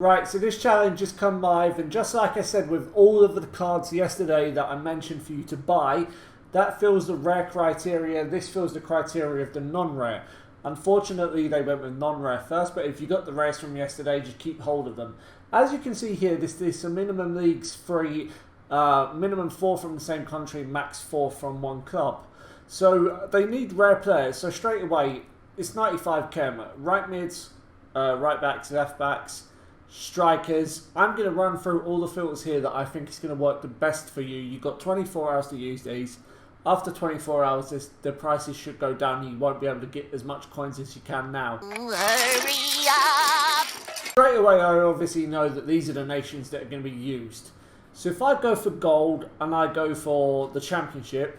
Right, so this challenge has come live, and just like I said with all of the cards yesterday that I mentioned for you to buy, that fills the rare criteria. This fills the criteria of the non-rare. Unfortunately, they went with non-rare first, but if you got the rares from yesterday, just keep hold of them. As you can see here, this is a minimum leagues free, minimum 4 from the same country, max 4 from one club. So they need rare players. So straight away, it's 95k. Right mids, right backs, left backs, strikers. I'm going to run through all the filters here that I think is going to work the best for you. You've got 24 hours to use these. After 24 hours, the prices should go down. You won't be able to get as much coins as you can now. Hurry up! Straight away, I obviously know that these are the nations that are going to be used. So if I go for gold and I go for the championship,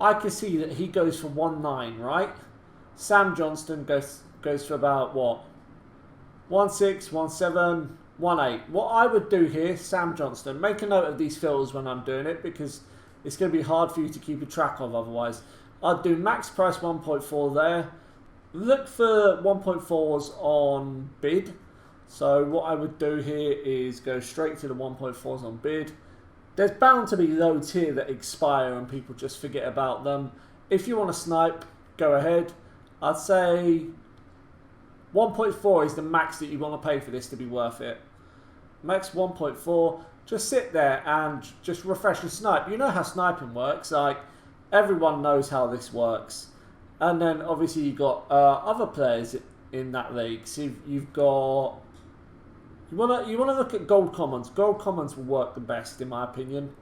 I can see that he goes for 1.9, right? Sam Johnston goes for about what? 1.6, 1.7, 1.8. What I would do here, Sam Johnston, make a note of these filters when I'm doing it because it's going to be hard for you to keep a track of otherwise. I'd do max price 1.4 there. Look for 1.4s on bid. So what I would do here is go straight to the 1.4s on bid. There's bound to be loads here that expire and people just forget about them. If you want to snipe, go ahead. I'd say 1.4 is the max that you want to pay for this to be worth it. Max 1.4. Just sit there and just refresh and snipe. You know how sniping works. Like, everyone knows how this works. And then obviously you've got other players in that league. So you've got... You wanna look at gold commons. Gold commons will work the best in my opinion.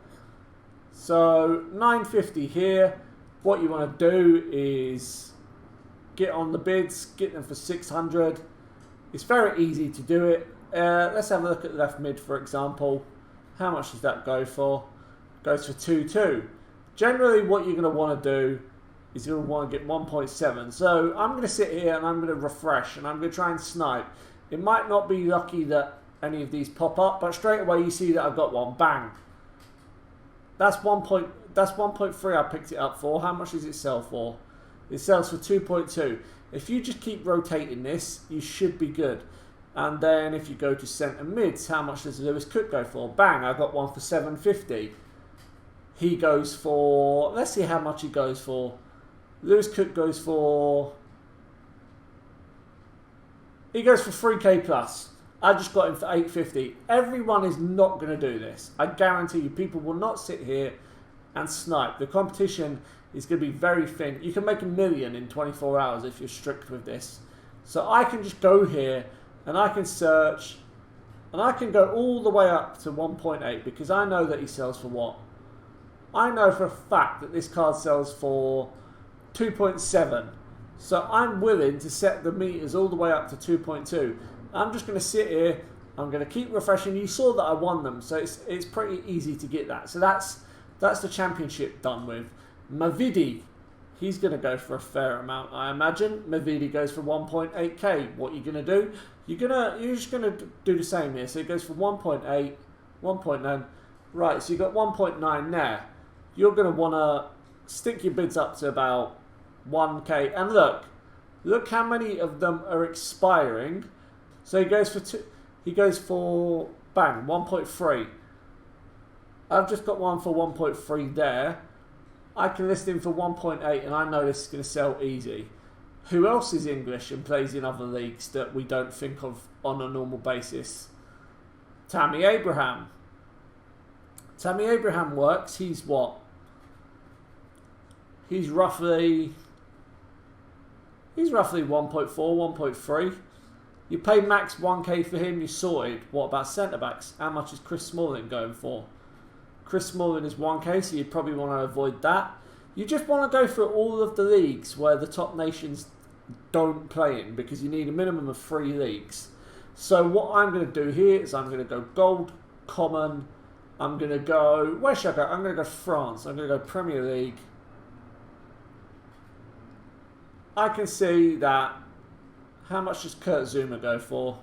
So 950 here. What you want to do is get on the bids, get them for 600. It's very easy to do it. Let's have a look at left mid, for example. How much does that go for? Goes for 2.2. Generally, what you're going to want to do is you're going to want to get 1.7. So I'm going to sit here and I'm going to refresh and I'm going to try and snipe. It might not be lucky that any of these pop up, but straight away you see that I've got one. Bang. That's 1.3 I picked it up for. How much does it sell for? It sells for 2.2. If you just keep rotating this, you should be good. And then if you go to centre mids, how much does Lewis Cook go for? Bang, I got one for 750. He goes for, let's see how much he goes for. Lewis Cook goes for, he goes for 3k plus. I just got him for 850. Everyone is not going to do this. I guarantee you, people will not sit here and snipe. The competition is going to be very thin. You can make 1 million in 24 hours if you're strict with this. So I can just go here and I can search and I can go all the way up to 1.8 because I know that he sells for what? I know for a fact that this card sells for 2.7. So I'm willing to set the meters all the way up to 2.2. I'm just going to sit here. I'm going to keep refreshing. You saw that I won them, so it's pretty easy to get that. So that's the championship done with. Mavidi, he's going to go for a fair amount, I imagine. Mavidi goes for 1.8k. What are you going to do? You're just going to do the same here. So it goes for 1.8, 1.9. Right, so you've got 1.9 there. You're going to want to stick your bids up to about 1k. And look how many of them are expiring. So he goes for bang, 1.3. I've just got one for 1.3 there. I can list him for 1.8 and I know this is going to sell easy. Who else is English and plays in other leagues that we don't think of on a normal basis? Tammy Abraham. Tammy Abraham works. He's what? He's roughly 1.4, 1.3. You pay max 1k for him, you're sorted. What about centre backs? How much is Chris Smalling going for? Chris Smalling is 1k, so you'd probably want to avoid that. You just want to go through all of the leagues where the top nations don't play in because you need a minimum of 3 leagues. So what I'm going to do here is I'm going to go gold, common. I'm going to go, where should I go? I'm going to go France. I'm going to go Premier League. I can see that. How much does Kurt Zuma go for?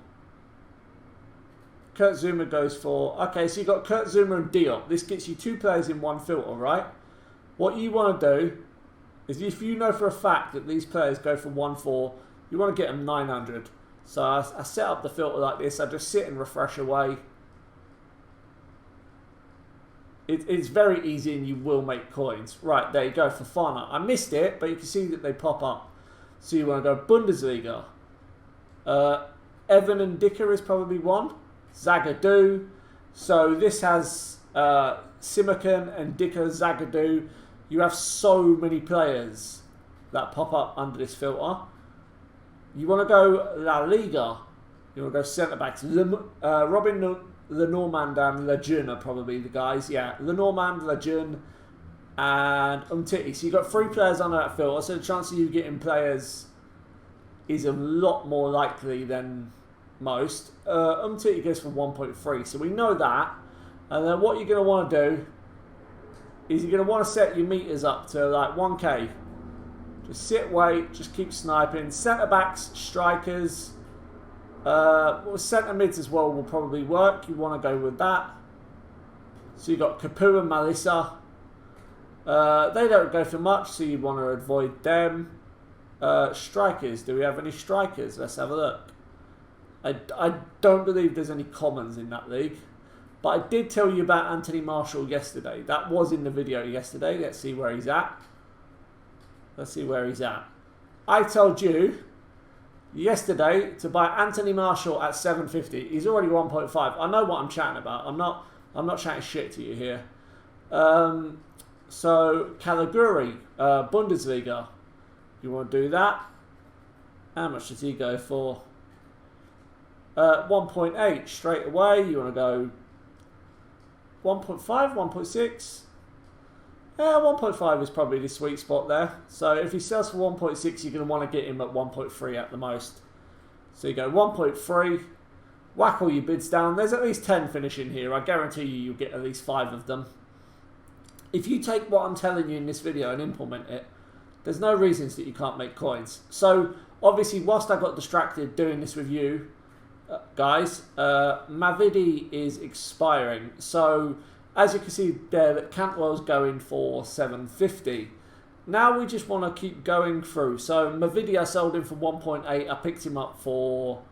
Kurt Zuma goes for... Okay, so you've got Kurt Zuma and Diop. This gets you 2 players in 1 filter, right? What you want to do is if you know for a fact that these players go for 1.4, you want to get them 900. So I set up the filter like this. I just sit and refresh away. It's very easy and you will make coins. Right, there you go for Fana. I missed it, but you can see that they pop up. So you want to go Bundesliga. Evan and Dicker is probably one. Zagadou. So this has Simakan and Dicker, Zagadou. You have so many players that pop up under this filter. You want to go La Liga. You want to go centre backs. Robin Lenormand and Lejeune are probably the guys. Yeah, Lenormand, Lejeune, and Umtiti. So you've got 3 players under that filter. So the chance of you getting players is a lot more likely than most. Umtiti goes for 1.3. So we know that. And then what you're going to want to do is you're going to want to set your meters up to like 1k. Just sit, wait, just keep sniping. Centre backs, strikers, centre mids as well will probably work. You want to go with that. So you've got Capu and Melissa. They don't go for much, so you want to avoid them. Strikers, do we have any strikers? Let's have a look. I don't believe there's any commons in that league. But I did tell you about Anthony Marshall yesterday. That was in the video yesterday. Let's see where he's at. Let's see where he's at. I told you yesterday to buy Anthony Marshall at 750. He's already 1.5. I know what I'm chatting about. I'm not chatting shit to you here. So Caliguri, Bundesliga. You want to do that? How much does he go for? 1.8 straight away. You want to go 1.5, 1.6. Yeah, 1.5 is probably the sweet spot there. So if he sells for 1.6, you're going to want to get him at 1.3 at the most. So you go 1.3, whack all your bids down. There's at least 10 finishing here. I guarantee you'll get at least 5 of them. If you take what I'm telling you in this video and implement it, there's no reasons that you can't make coins. So obviously, whilst I got distracted doing this with you, guys, Mavidi is expiring. So as you can see there, that Cantwell's going for 750. Now we just want to keep going through. So Mavidi, I sold him for 1.8. I picked him up for,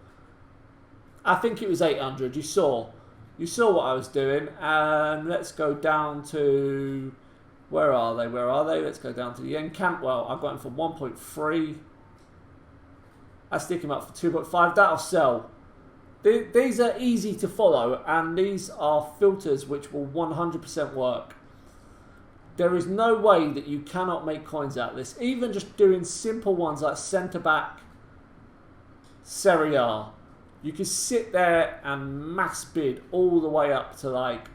I think it was 800. You saw what I was doing. And let's go down to, where are they? Let's go down to the end. Cantwell, I got him for 1.3. I stick him up for 2.5. That'll sell. These are easy to follow, and these are filters which will 100% work. There is no way that you cannot make coins out of this. Even just doing simple ones like centre-back, Serie A. You can sit there and mass bid all the way up to like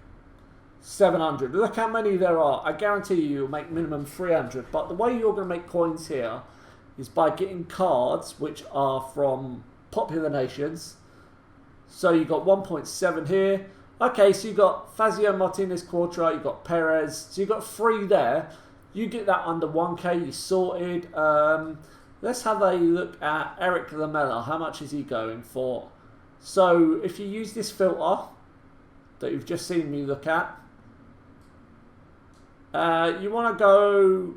700. Look how many there are. I guarantee you'll make minimum 300. But the way you're going to make coins here is by getting cards which are from popular nations. So you've got 1.7 here. Okay, so you've got Fazio Martinez Quartra, you've got Perez. So you've got 3 there. You get that under 1k, you sorted. Let's have a look at Eric Lamela. How much is he going for? So if you use this filter that you've just seen me look at, you want to go,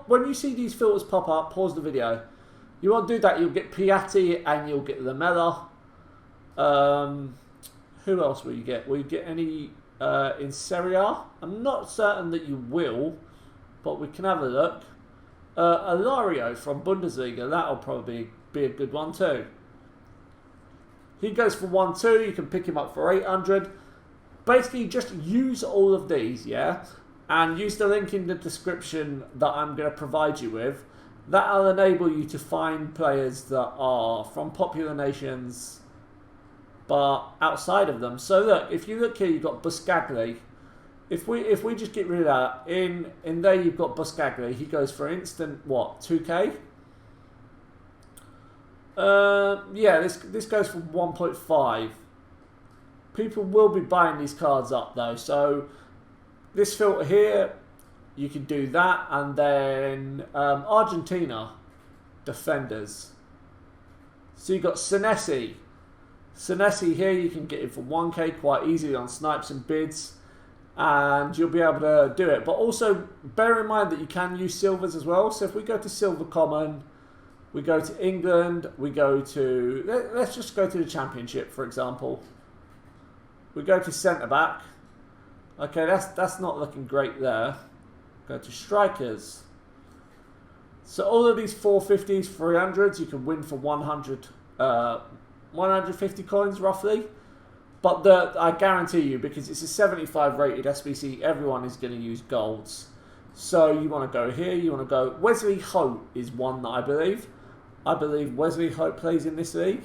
when you see these filters pop up, pause the video. You want to do that, you'll get Piatti and you'll get Lamela. Who else will you get? Will you get any in Serie A? I'm not certain that you will, but we can have a look. Alario from Bundesliga, that'll probably be a good one too. He goes for 1.2, you can pick him up for 800. Basically, just use all of these, yeah? And use the link in the description that I'm going to provide you with. That'll enable you to find players that are from popular nations, but outside of them. So look, if you look here, you've got Buscagli. If we just get rid of that, in there you've got Buscagli. He goes for instant, what, 2k? Yeah, this goes for 1.5. People will be buying these cards up though. So this filter here, you can do that, and then Argentina defenders. So you've got Senesi. Senesi here, you can get it for 1k quite easily on snipes and bids, and you'll be able to do it. But also bear in mind that you can use silvers as well. So if we go to silver common, We go to England, we go to, let's just go to the Championship, for example. We go to centre-back. Okay, that's not looking great there. Go to strikers. So all of these 450s, 300s, you can win for 150 coins, roughly. But I guarantee you, because it's a 75 rated SBC, everyone is going to use golds. So you want to go here, you want to go... Wesley Hope is one that I believe. I believe Wesley Hope plays in this league.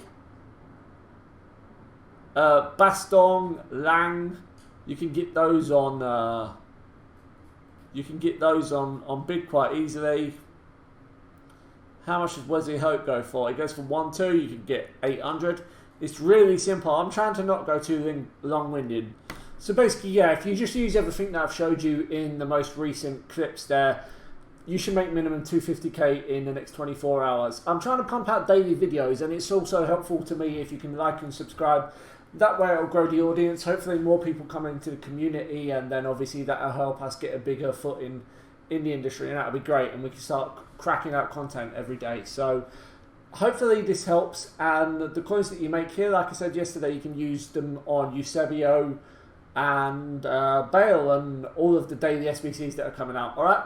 Baston, Lang, you can get those on bid quite easily. How much does Wesley Hope go for? It goes for 1-2, you can get 800. It's really simple. I'm trying to not go too long-winded. So basically, yeah, if you just use everything that I've showed you in the most recent clips there, you should make minimum 250k in the next 24 hours. I'm trying to pump out daily videos, and it's also helpful to me if you can like and subscribe. That way it'll grow the audience. Hopefully more people come into the community, and then obviously that'll help us get a bigger foot in the industry, and that'll be great, and we can start cracking out content every day. So hopefully this helps, and the coins that you make here, like I said yesterday, you can use them on Eusebio and Bale and all of the daily SBCs that are coming out. Alright?